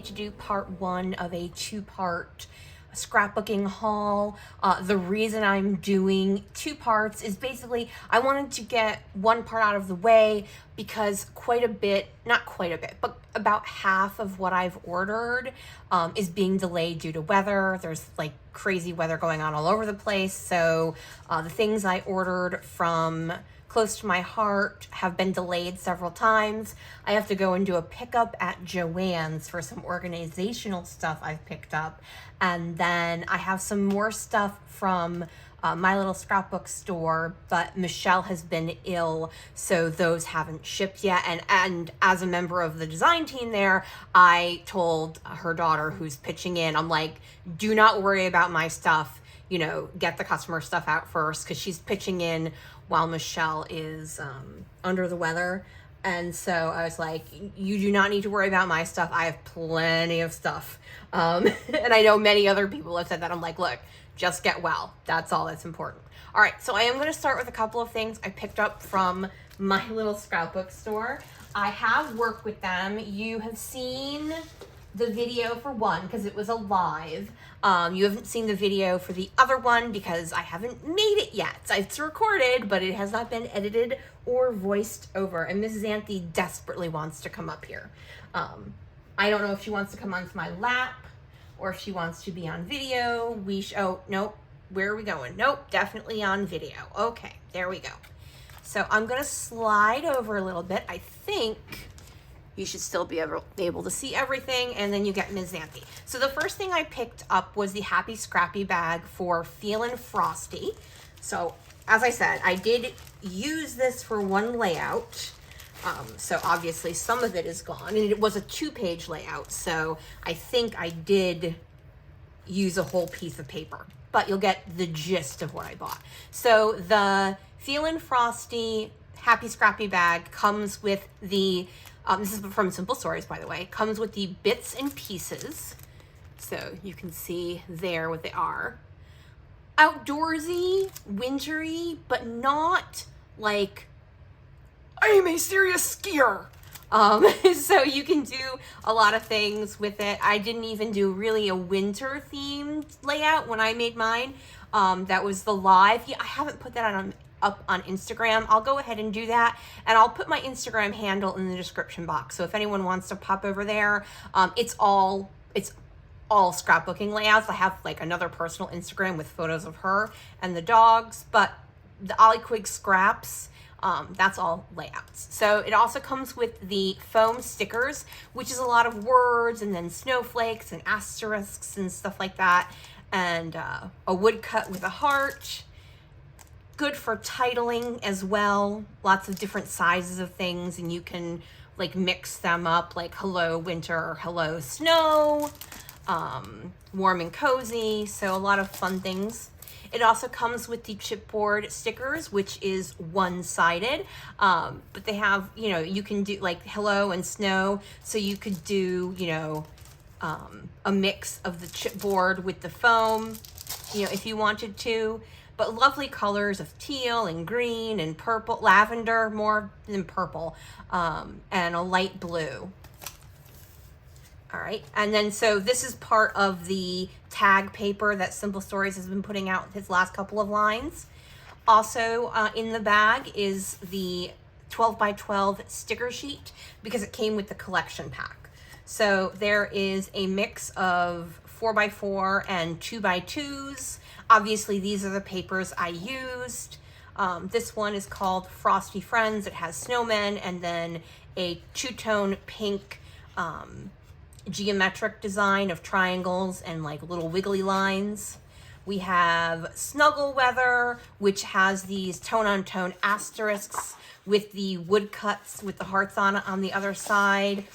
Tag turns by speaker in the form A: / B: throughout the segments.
A: to do part one of a two-part scrapbooking haul. The reason I'm doing two parts is basically I wanted to get one part out of the way because not quite a bit, but about half of what I've ordered is being delayed due to weather. There's like crazy weather going on all over the place. So the things I ordered from close to my heart have been delayed several times. I have to go and do a pickup at Joann's for some organizational stuff I've picked up. And then I have some more stuff from my little scrapbook store, but Michelle has been ill, so those haven't shipped yet. And as a member of the design team there, I told her daughter who's pitching in, I'm like, do not worry about my stuff, you know, get the customer stuff out first, because she's pitching in while Michelle is under the weather. And so I was like, you do not need to worry about my stuff. I have plenty of stuff. And I know many other people have said that. I'm like, look, just get well. That's all that's important. All right, so I am going to start with a couple of things I picked up from my little scrapbook store. I have worked with them. You have seen the video for one because it was a live. You haven't seen the video for the other one because I haven't made it yet. It's recorded, but it has not been edited or voiced over. And Mrs. Anthe desperately wants to come up here. I don't know if she wants to come onto my lap or if she wants to be on video. Oh, nope. Where are we going? Nope, definitely on video. Okay, there we go. So I'm gonna slide over a little bit. I think you should still be able to see everything, and then you get Ms. Anthe. So the first thing I picked up was the Happy Scrappy bag for Feelin' Frosty. So as I said, I did use this for one layout. So obviously some of it is gone, and it was a 2-page layout. So I think I did use a whole piece of paper, but you'll get the gist of what I bought. So the Feelin' Frosty Happy Scrappy bag comes with the this is from Simple Stories, by the way. Comes with the bits and pieces. So you can see there what they are. Outdoorsy, wintry, but not like, I'm a serious skier. So you can do a lot of things with it. I didn't even do really a winter themed layout when I made mine. That was the live. Yeah, I haven't put that up on Instagram. I'll go ahead and do that, and I'll put my Instagram handle in the description box. So if anyone wants to pop over there, it's all scrapbooking layouts. I have like another personal Instagram with photos of her and the dogs, but the Ollie Quig scraps, that's all layouts. So it also comes with the foam stickers, which is a lot of words and then snowflakes and asterisks and stuff like that, and a woodcut with a heart. Good for titling as well. Lots of different sizes of things, and you can like mix them up, like hello winter or hello snow, warm and cozy. So a lot of fun things. It also comes with the chipboard stickers, which is one-sided, but they have, you know, you can do like hello and snow. So you could do, you know, a mix of the chipboard with the foam, you know, if you wanted to. But lovely colors of teal and green and purple, lavender more than purple, and a light blue. All right, and then so this is part of the tag paper that Simple Stories has been putting out with his last couple of lines. Also in the bag is the 12 by 12 sticker sheet because it came with the collection pack. So there is a mix of 4x4 and 2x2s. Obviously, these are the papers I used. This one is called Frosty Friends. It has snowmen and then a two-tone pink geometric design of triangles and like little wiggly lines. We have Snuggle Weather, which has these tone-on-tone asterisks with the woodcuts with the hearts on the other side.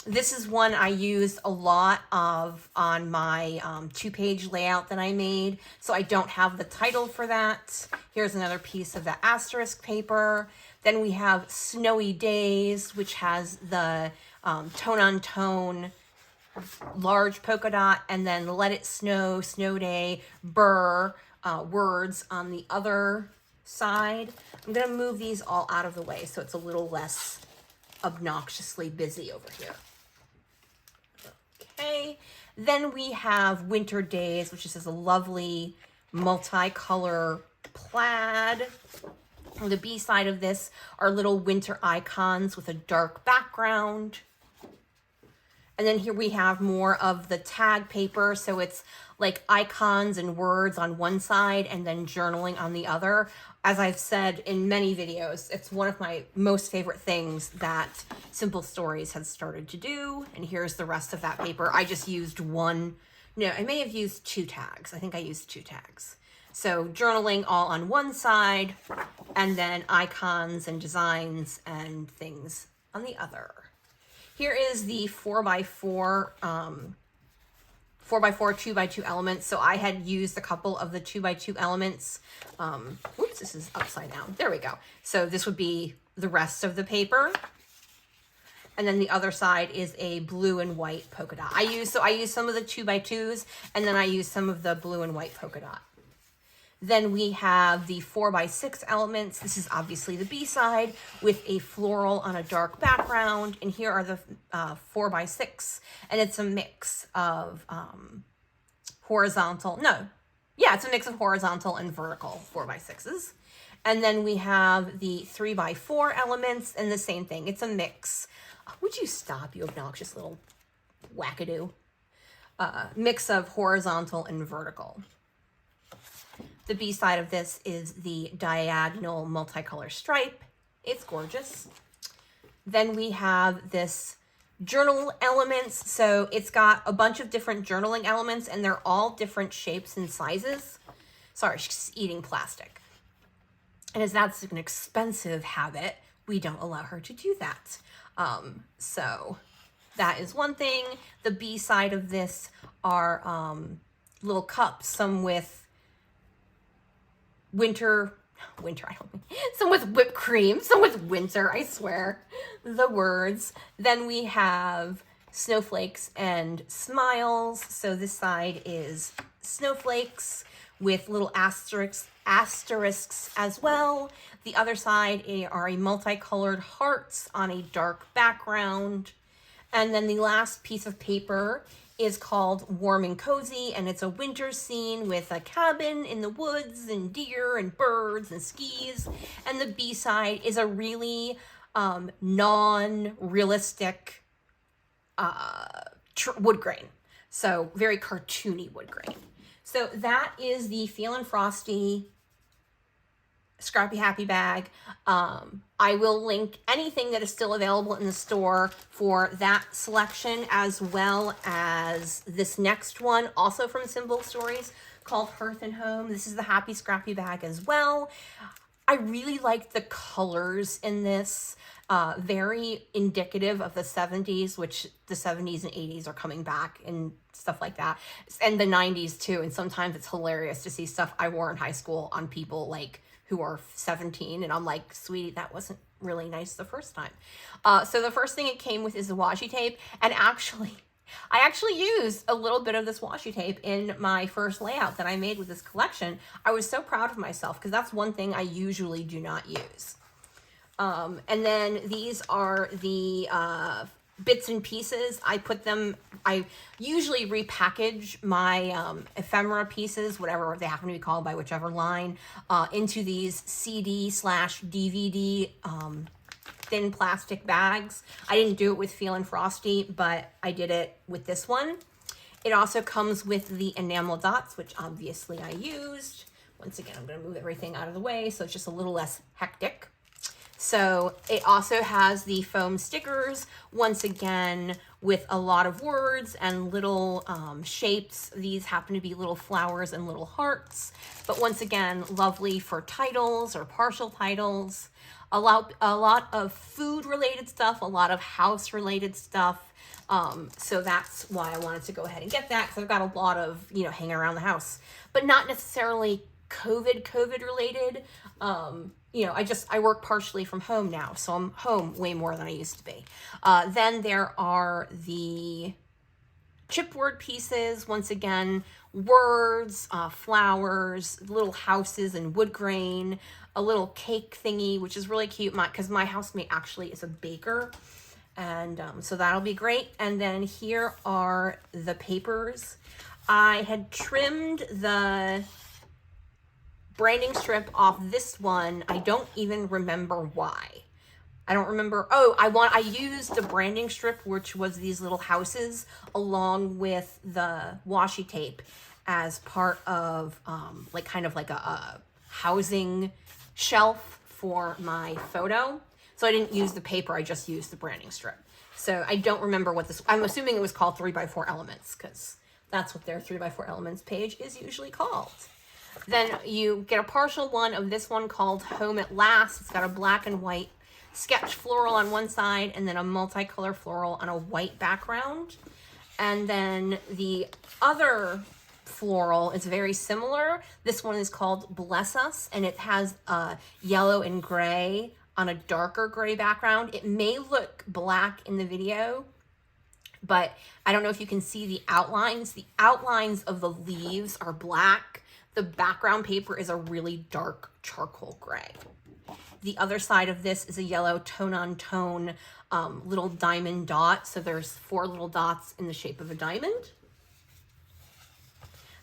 A: This is one I used a lot of on my 2-page layout that I made, so I don't have the title for that. Here's another piece of the asterisk paper. Then we have Snowy Days, which has the tone-on-tone large polka dot, and then Let It Snow, Snow Day, Burr words on the other side. I'm going to move these all out of the way so it's a little less obnoxiously busy over here. Okay. Then we have Winter Days, which is a lovely multicolor plaid. On the B side of this are little winter icons with a dark background. And then here we have more of the tag paper. So it's like icons and words on one side and then journaling on the other. As I've said in many videos, it's one of my most favorite things that Simple Stories has started to do. And here's the rest of that paper. I just used one. No, I may have used 2 tags. I think I used 2 tags. So journaling all on one side and then icons and designs and things on the other. Here is the 4x4, 2x2 elements. So I had used a couple of the 2x2 elements. Whoops, this is upside down. There we go. So this would be the rest of the paper. And then the other side is a blue and white polka dot. I use some of the 2x2s and then I use some of the blue and white polka dot. Then we have the 4x6 elements. This is obviously the B side with a floral on a dark background. And here are the 4x6. And it's a mix of horizontal. No. Yeah, it's a mix of horizontal and vertical 4x6s. And then we have the 3x4 elements and the same thing. It's a mix. Would you stop, you obnoxious little wackadoo? Mix of horizontal and vertical. The B side of this is the diagonal multicolor stripe. It's gorgeous. Then we have this journal elements. So it's got a bunch of different journaling elements and they're all different shapes and sizes. Sorry, she's eating plastic. And as that's an expensive habit, we don't allow her to do that. So that is one thing. The B side of this are little cups, some with some with whipped cream, some with winter, I swear, the words. Then we have snowflakes and smiles. So this side is snowflakes with little asterisks as well. The other side are a multicolored hearts on a dark background. And then the last piece of paper is called Warm and Cozy, and it's a winter scene with a cabin in the woods and deer and birds and skis. And the B side is a really non-realistic wood grain. So very cartoony wood grain. So that is the Feelin' Frosty Scrappy Happy Bag. I will link anything that is still available in the store for that selection, as well as this next one, also from Simple Stories, called Hearth and Home. This is the Happy Scrappy Bag as well. I really like the colors in this. Very indicative of the 70s, which the 70s and 80s are coming back and stuff like that. And the 90s too. And sometimes it's hilarious to see stuff I wore in high school on people like who are 17. And I'm like, sweetie, that wasn't really nice the first time. So the first thing it came with is the washi tape. And I actually used a little bit of this washi tape in my first layout that I made with this collection. I was so proud of myself because that's one thing I usually do not use. And then these are the bits and pieces. I usually repackage my ephemera pieces, whatever they happen to be called by whichever line, into these CD/DVD thin plastic bags. I didn't do it with Feelin' Frosty, but I did it with this one. It also comes with the enamel dots, which obviously I used. Once again, I'm going to move everything out of the way so it's just a little less hectic. So it also has the foam stickers, once again, with a lot of words and little shapes. These happen to be little flowers and little hearts. But once again, lovely for titles or partial titles. A lot of food-related stuff, a lot of house-related stuff. So that's why I wanted to go ahead and get that, because I've got a lot of, hanging around the house. But not necessarily COVID-related. I work partially from home now, so I'm home way more than I used to be. Then there are the chipboard pieces, once again, words, flowers, little houses and wood grain, a little cake thingy, which is really cute, because my housemate actually is a baker. And so that'll be great. And then here are the papers. I had trimmed the branding strip off this one. I don't even remember why. I don't remember. Oh, I used the branding strip, which was these little houses, along with the washi tape as part of like kind of like a housing shelf for my photo. So I didn't use the paper, I just used the branding strip. So I don't remember what this, I'm assuming it was called 3x4 Elements, because that's what their 3x4 Elements page is usually called. Then you get a partial one of this one called Home at Last. It's got a black and white sketch floral on one side and then a multicolor floral on a white background. And then the other floral is very similar. This one is called Bless Us, and it has yellow and gray on a darker gray background. It may look black in the video, but I don't know if you can see the outlines. The outlines of the leaves are black. The background paper is a really dark charcoal gray. The other side of this is a yellow tone-on-tone little diamond dot. So there's 4 little dots in the shape of a diamond.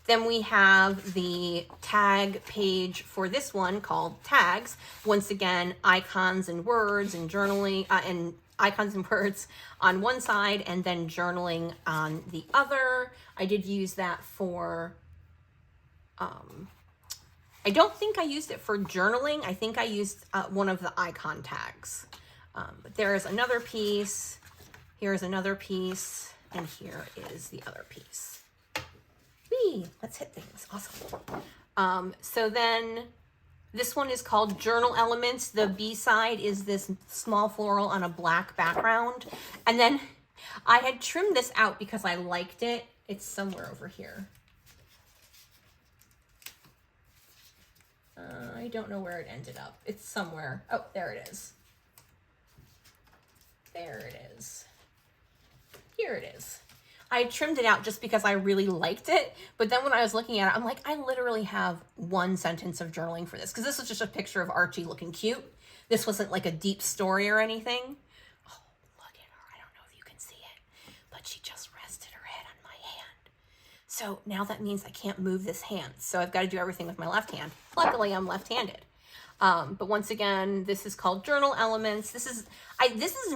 A: Then we have the tag page for this one called Tags. Once again, icons and words and journaling and icons and words on one side and then journaling on the other. I did use that for, I don't think I used it for journaling. I think I used one of the icon tags. But there is another piece. Here's another piece. And here is the other piece. Whee! Let's hit things. Awesome. So then this one is called Journal Elements. The B side is this small floral on a black background. And then I had trimmed this out because I liked it. It's somewhere over here. I don't know where it ended up. It's somewhere. Oh, there it is. There it is. Here it is. I trimmed it out just because I really liked it. But then when I was looking at it, I'm like, I literally have 1 sentence of journaling for this. Because this was just a picture of Archie looking cute. This wasn't like a deep story or anything. Oh, look at her. I don't know if you can see it. But she just rested her head on my hand. So now that means I can't move this hand. So I've got to do everything with my left hand. Luckily, I'm left-handed. But once again, this is called Journal Elements. This is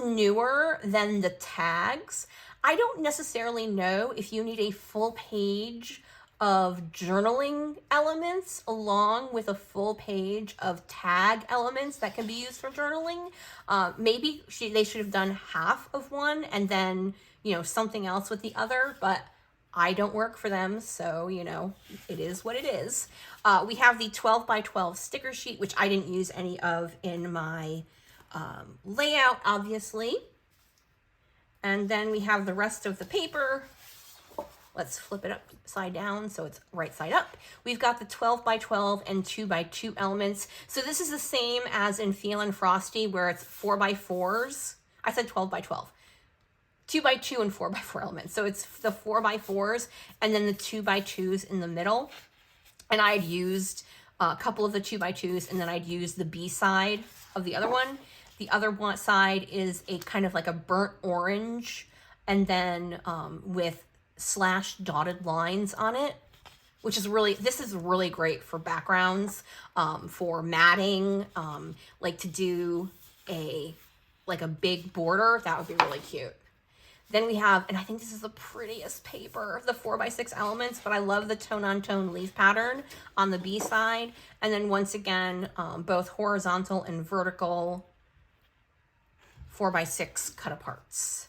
A: newer than the tags. I don't necessarily know if you need a full page of journaling elements along with a full page of tag elements that can be used for journaling. Maybe they should have done half of one and then, something else with the other, but I don't work for them, so, it is what it is. We have the 12x12 sticker sheet, which I didn't use any of in my layout, obviously. And then we have the rest of the paper. Let's flip it upside down so it's right side up. We've got the 12x12 and 2x2 elements. So this is the same as in Feel and Frosty where it's 4x4s. I said 12x12. 2x2 and 4x4 elements. So it's the 4x4s and then the 2x2s in the middle. And I'd used a couple of the 2x2s and then I'd used the B side of the other one. The other one side is a kind of like a burnt orange and then with slash dotted lines on it, which is this is really great for backgrounds, for matting, like to do a big border. That would be really cute. Then we have, and I think this is the prettiest paper, the 4x6 elements, but I love the tone-on-tone leaf pattern on the B side. And then once again, both horizontal and vertical 4x6 cut aparts.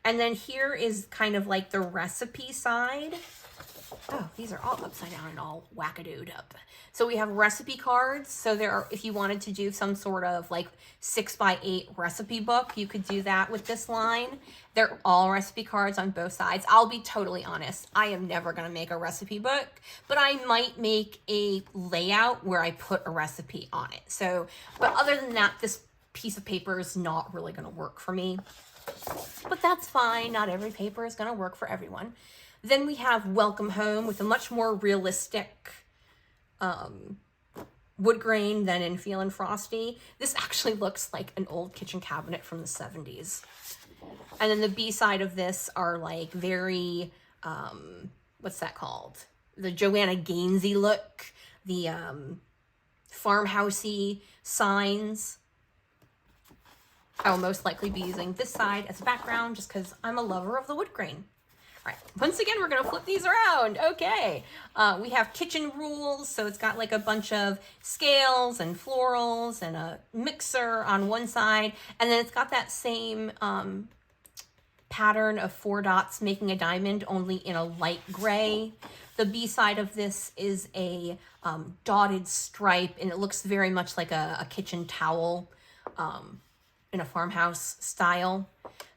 A: And then here is kind of like the recipe side. Oh, these are all upside down and all wackadooed up. So we have recipe cards. So there are, if you wanted to do some sort of like 6x8 recipe book, you could do that with this line. They're all recipe cards on both sides. I'll be totally honest. I am never going to make a recipe book, but I might make a layout where I put a recipe on it. So, but other than that, this piece of paper is not really going to work for me, but that's fine. Not every paper is going to work for everyone. Then we have Welcome Home with a much more realistic wood grain than in Feel and Frosty. This actually looks like an old kitchen cabinet from the 70s. And then the B side of this are like very, what's that called? The Joanna Gainsey look, the farmhousey signs. I will most likely be using this side as a background just because I'm a lover of the wood grain. All right, once again, we're gonna flip these around. Okay, we have kitchen rules, so it's got like a bunch of scales and florals and a mixer on one side, and then it's got that same pattern of 4 dots making a diamond, only in a light gray. The B side of this is a dotted stripe, and it looks very much like a kitchen towel in a farmhouse style.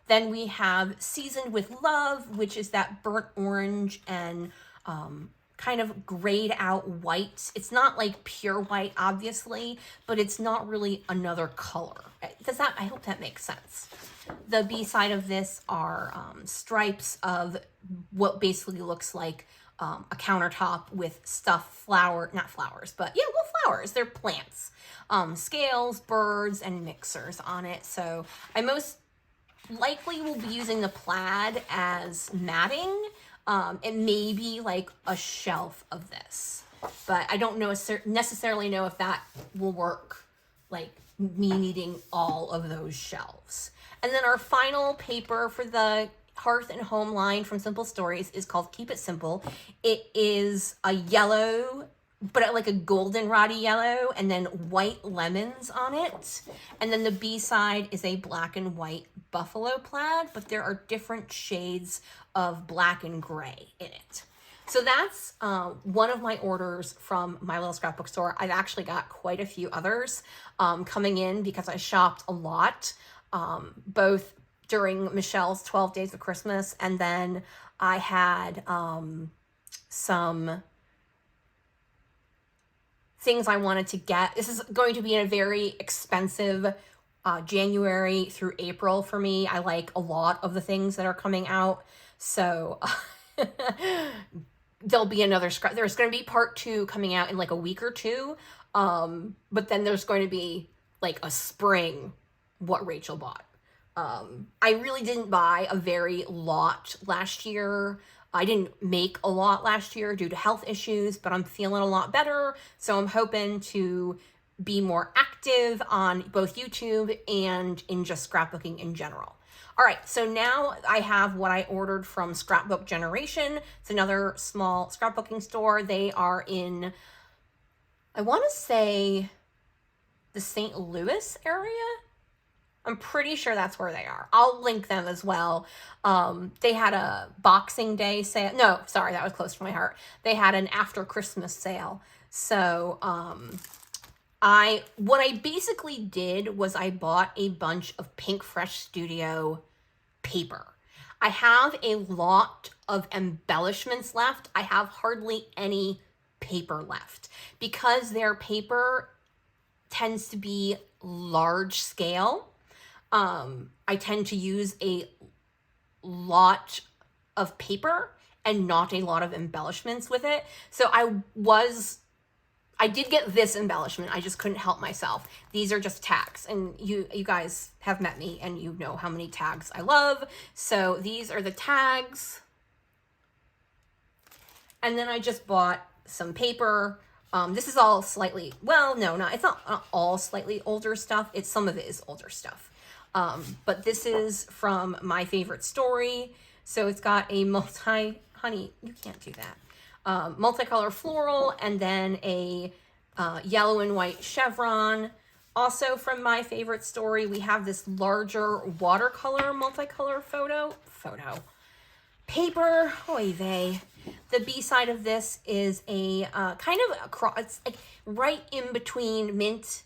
A: Then we have Seasoned with Love, which is that burnt orange and kind of grayed out white. It's not like pure white, obviously, but it's not really another color. I hope that makes sense. The B side of this are stripes of what basically looks like a countertop with not flowers, but yeah, well, flowers. They're plants. Scales, birds, and mixers on it. So I most likely will be using the plaid as matting. It may be like a shelf of this, but I don't necessarily know if that will work, like me needing all of those shelves. And then our final paper for the Hearth and Home line from Simple Stories is called Keep It Simple. It is a yellow, but like a goldenrod yellow, and then white lemons on it. And then the B side is a black and white buffalo plaid, but there are different shades of black and gray in it. So that's one of my orders from my little scrapbook store. I've actually got quite a few others coming in because I shopped a lot, both during Michelle's 12 Days of Christmas, and then I had some things I wanted to get. This is going to be a very expensive January through April for me. I like a lot of the things that are coming out. So there'll be another there's going to be part 2 coming out in like a week or two. But then there's going to be like a spring what Rachel bought. I really didn't buy a very lot last year. I didn't make a lot last year due to health issues, but I'm feeling a lot better. So I'm hoping to be more active on both YouTube and in just scrapbooking in general. All right, so now I have what I ordered from Scrapbook Generation. It's another small scrapbooking store. They are in, I want to say, the St. Louis area. I'm pretty sure that's where they are. I'll link them as well. They had a Boxing Day sale. No, sorry, that was close to my heart. They had an after Christmas sale. So what I basically did was I bought a bunch of Pink Fresh Studio paper. I have a lot of embellishments left. I have hardly any paper left because their paper tends to be large scale. I tend to use a lot of paper and not a lot of embellishments with it. So I did get this embellishment. I just couldn't help myself. These are just tags, and you guys have met me and you know how many tags I love. So these are the tags. And then I just bought some paper. This is all slightly, well, no, it's not all slightly older stuff. Some of it is older stuff. But this is from My Favorite Story. So it's got a honey, you can't do that. Multicolor floral, and then a yellow and white chevron. Also from My Favorite Story, we have this larger watercolor multicolor photo paper. Oy vey. The B side of this is a kind of it's like right in between mint,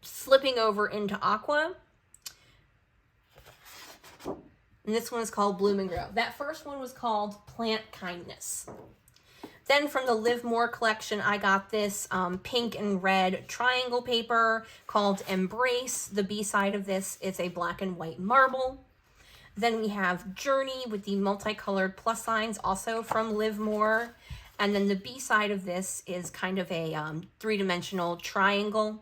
A: slipping over into aqua. And this one is called Bloom and Grow. That first one was called Plant Kindness. Then from the Live More collection, I got this pink and red triangle paper called Embrace. The B side of this is a black and white marble. Then we have Journey with the multicolored plus signs, also from Live More. And then the B side of this is kind of a 3-dimensional triangle.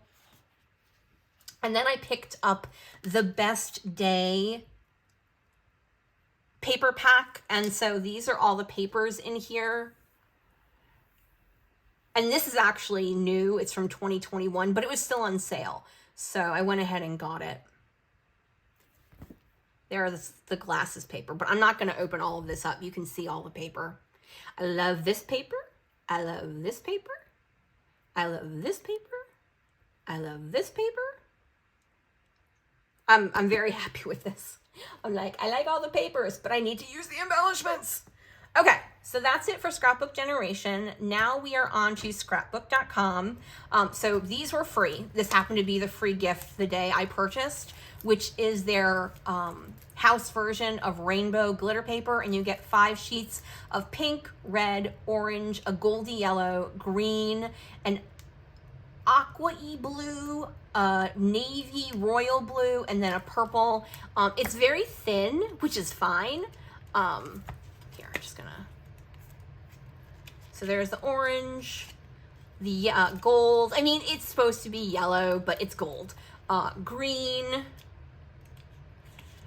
A: And then I picked up the Best Day paper pack. And so these are all the papers in here. And this is actually new. It's from 2021, but it was still on sale. So I went ahead and got it. There are the glasses paper, but I'm not going to open all of this up. You can see all the paper. I love this paper. I love this paper. I love this paper. I love this paper. I'm very happy with this. I'm like, I like all the papers, but I need to use the embellishments. Okay, so that's it for Scrapbook Generation. Now we are on to scrapbook.com. So these were free. This happened to be the free gift the day I purchased, which is their house version of rainbow glitter paper, and you get 5 sheets of pink, red, orange, a goldy yellow, green, and aqua-y blue, navy royal blue, and then a purple. It's very thin, which is fine. Here, I'm just gonna, so there's the orange, the gold. I mean, it's supposed to be yellow, but it's gold. Green.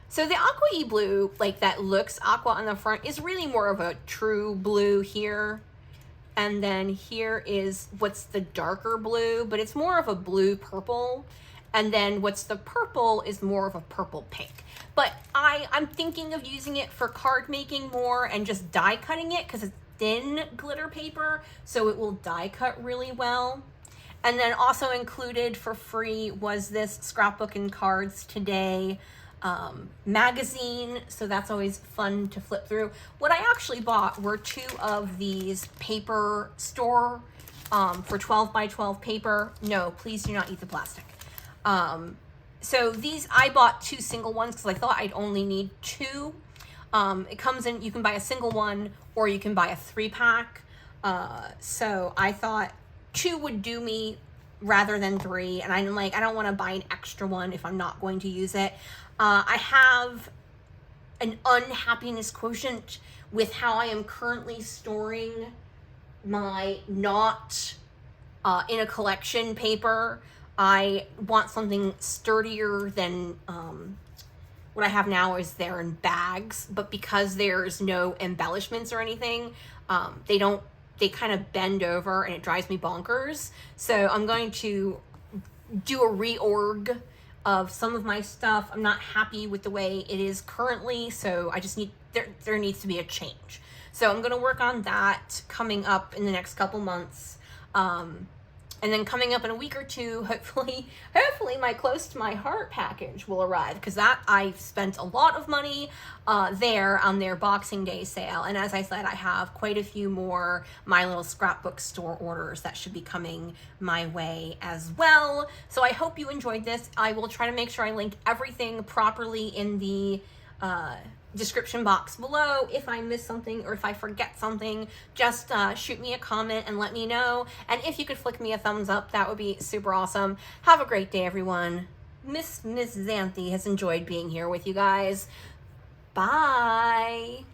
A: So the aqua-y blue, like that looks aqua on the front, is really more of a true blue here. And then here is what's the darker blue, but it's more of a blue purple. And then what's the purple is more of a purple pink. But I'm thinking of using it for card making more and just die cutting it because it's thin glitter paper, so it will die cut really well. And then also included for free was this Scrapbook and Cards Today magazine, so that's always fun to flip through. What I actually bought were 2 of these paper store for 12 by 12 paper. No, please do not eat the plastic. So these, I bought 2 single ones because I thought I'd only need 2. It comes in, you can buy a single one or you can buy a 3-pack. So I thought 2 would do me rather than 3, and I'm like, I don't want to buy an extra one if I'm not going to use it. I have an unhappiness quotient with how I am currently storing my not in a collection paper. I want something sturdier than what I have now is they're in bags, but because there's no embellishments or anything, they kind of bend over and it drives me bonkers. So I'm going to do a reorg of some of my stuff. I'm not happy with the way it is currently, so I just need, there needs to be a change. So I'm gonna work on that coming up in the next couple months. And then coming up in a week or 2, hopefully my Close to My Heart package will arrive, because that I've spent a lot of money there on their Boxing Day sale. And as I said, I have quite a few more My Little Scrapbook store orders that should be coming my way as well. So I hope you enjoyed this. I will try to make sure I link everything properly in the description box below. If I miss something or if I forget something, just shoot me a comment and let me know. And if you could flick me a thumbs up, that would be super awesome. Have a great day, everyone. Miss Xanthe has enjoyed being here with you guys. Bye.